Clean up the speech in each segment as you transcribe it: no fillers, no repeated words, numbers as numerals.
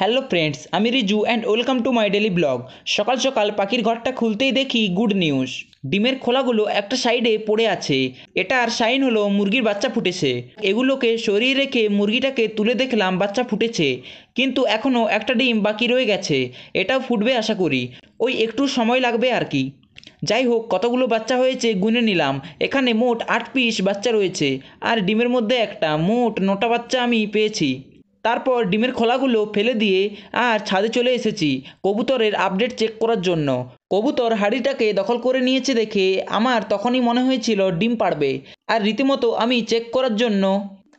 Hello friends, আমি Riju and welcome to my daily blog. সকাল সকাল পাখির ঘরটা খুলতেই দেখি গুড নিউজ। ডিমের খোলাগুলো একটা সাইডে পড়ে আছে। এটার সাইন হলো মুরগির বাচ্চা ফুটেছে। এগুলোকে সরিয়ে রেখে মুরগিটাকে তুলে দেখলাম বাচ্চা ফুটেছে, কিন্তু এখনও একটা ডিম বাকি রয়ে গেছে। এটাও ফুটবে আশা করি, ওই একটু সময় লাগবে আর কি। যাই হোক, কতগুলো বাচ্চা হয়েছে গুনে নিলাম। এখানে মোট 8 পিস বাচ্চা রয়েছে, আর ডিমের মধ্যে একটা, মোট 9টা বাচ্চা আমি পেয়েছি। তারপর ডিমের খোলাগুলো ফেলে দিয়ে আর ছাদে চলে এসেছি কবুতরের আপডেট চেক করার জন্য। কবুতর হাঁড়িটাকে দখল করে নিয়েছে দেখে আমার তখনই মনে হয়েছিল ডিম পাড়বে, আর রীতিমতো আমি চেক করার জন্য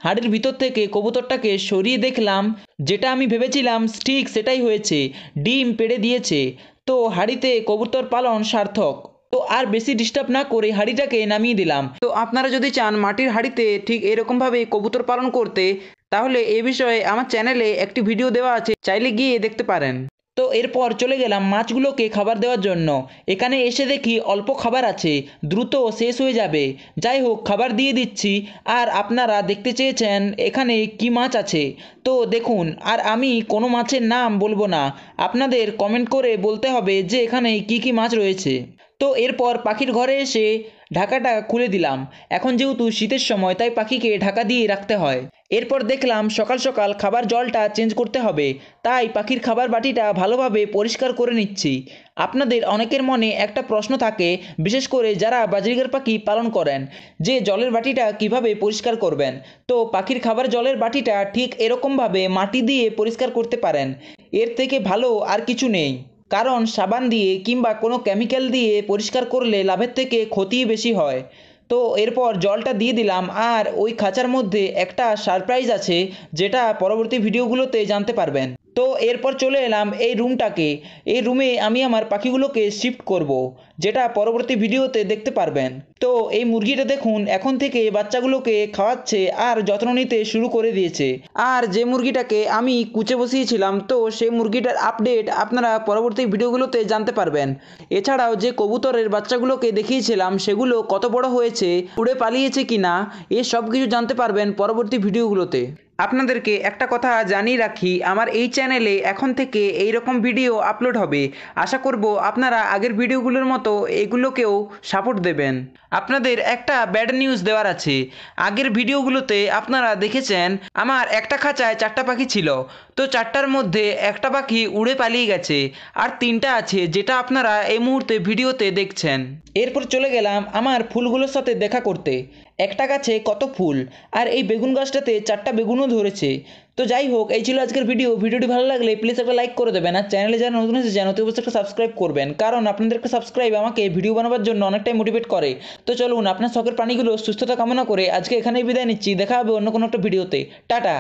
হাঁড়ির ভিতর থেকে কবুতরটাকে সরিয়ে দেখলাম, যেটা আমি ভেবেছিলাম ঠিক সেটাই হয়েছে, ডিম পেড়ে দিয়েছে। তো হাঁড়িতে কবুতর পালন সার্থক। তো আর বেশি ডিস্টার্ব না করে হাঁড়িটাকে নামিয়ে দিলাম। তো আপনারা যদি চান মাটির হাঁড়িতে ঠিক এরকমভাবে কবুতর পালন করতে, তাহলে এ বিষয়ে আমার চ্যানেলে একটি ভিডিও দেওয়া আছে, চাইলে গিয়ে দেখতে পারেন। তো এরপর চলে গেলাম মাছগুলোকে খাবার দেওয়ার জন্য। এখানে এসে দেখি অল্প খাবার আছে, দ্রুত শেষ হয়ে যাবে। যাই হোক, খাবার দিয়ে দিচ্ছি। আর আপনারা দেখতে চেয়েছেন এখানে কি মাছ আছে, তো দেখুন। আর আমি কোনো মাছের নাম বলবো না, আপনাদের কমেন্ট করে বলতে হবে যে এখানে কি কি মাছ রয়েছে। তো এরপর পাখির ঘরে এসে ঢাকাটা খুলে দিলাম। এখন যেহেতু শীতের সময়, তাই পাখিকে ঢাকা দিয়ে রাখতে হয়। এরপর দেখলাম সকাল সকাল খাবার জলটা চেঞ্জ করতে হবে, তাই পাখির খাবার বাটিটা ভালোভাবে পরিষ্কার করে নিচ্ছি। আপনাদের অনেকের মনে একটা প্রশ্ন থাকে, বিশেষ করে যারা বাজরিগার পাখি পালন করেন, যে জলের বাটিটা কিভাবে পরিষ্কার করবেন। তো পাখির খাবার জলের বাটিটা ঠিক এরকমভাবে মাটি দিয়ে পরিষ্কার করতে পারেন। এর থেকে ভালো আর কিছু নেই, কারণ সাবান দিয়ে কিংবা কোনো কেমিক্যাল দিয়ে পরিষ্কার করলে লাভের থেকে ক্ষতিই বেশি হয়। তো এরপর জলটা দিয়ে দিলাম, আর ওই খাঁচার মধ্যে একটা সারপ্রাইজ আছে, যেটা পরবর্তী ভিডিওগুলোতে জানতে পারবেন। তো এরপর চলে এলাম এই রুমটাকে। এই রুমে আমি আমার পাখিগুলোকে শিফট করব, যেটা পরবর্তী ভিডিওতে দেখতে পারবেন। তো এই মুরগিটা দেখুন, এখন থেকে বাচ্চাগুলোকে খাওয়াচ্ছে আর যত্ন নিতে শুরু করে দিয়েছে। আর যে মুরগিটাকে আমি কুচে বসিয়েছিলাম, তো সেই মুরগিটার আপডেট আপনারা পরবর্তী ভিডিওগুলোতে জানতে পারবেন। এছাড়াও যে কবুতরের বাচ্চাগুলোকে দেখিয়েছিলাম, সেগুলো কত বড় হয়েছে, উড়ে পালিয়েছে কিনা, এ সব কিছু জানতে পারবেন পরবর্তী ভিডিওগুলোতে। আপনাদেরকে একটা কথা জানিয়ে রাখি, আমার এই চ্যানেলে এখন থেকে এই রকম ভিডিও আপলোড হবে। আশা করব আপনারা আগের ভিডিওগুলোর মতো এগুলোকেও সাপোর্ট দেবেন। আপনাদের একটা ব্যাড নিউজ দেওয়ার আছে। আগের ভিডিওগুলোতে আপনারা দেখেছেন আমার একটা খাঁচায় 4টা পাখি ছিল, তো 4টার মধ্যে একটা পাখি উড়ে পালিয়ে গেছে, আর 3টা আছে, যেটা আপনারা এই মুহূর্তে ভিডিওতে দেখছেন। এরপর চলে গেলাম আমার ফুলগুলোর সাথে দেখা করতে। একটা গাছে কত ফুল, আর এই বেগুন গাছটাতে 4টা বেগুনও ধরেছে। তো যাই হোক, এই ছিল আজকের ভিডিওটি ভালো লাগলে প্লিজ একটা লাইক করে দেবেন, আর চ্যানেলে যারা নতুন এসেছেন অতি অবশ্যই একটা সাবস্ক্রাইব করবেন, কারণ আপনাদের একটা সাবস্ক্রাইব আমাকে ভিডিও বানাবার জন্য অনেকটাই মোটিভেট করে। তো চলুন, আপনার শখের প্রাণীগুলো সুস্থতা কামনা করে আজকে এখানেই বিদায় নিচ্ছি। দেখা হবে অন্য কোনো একটা ভিডিওতে। টাটা।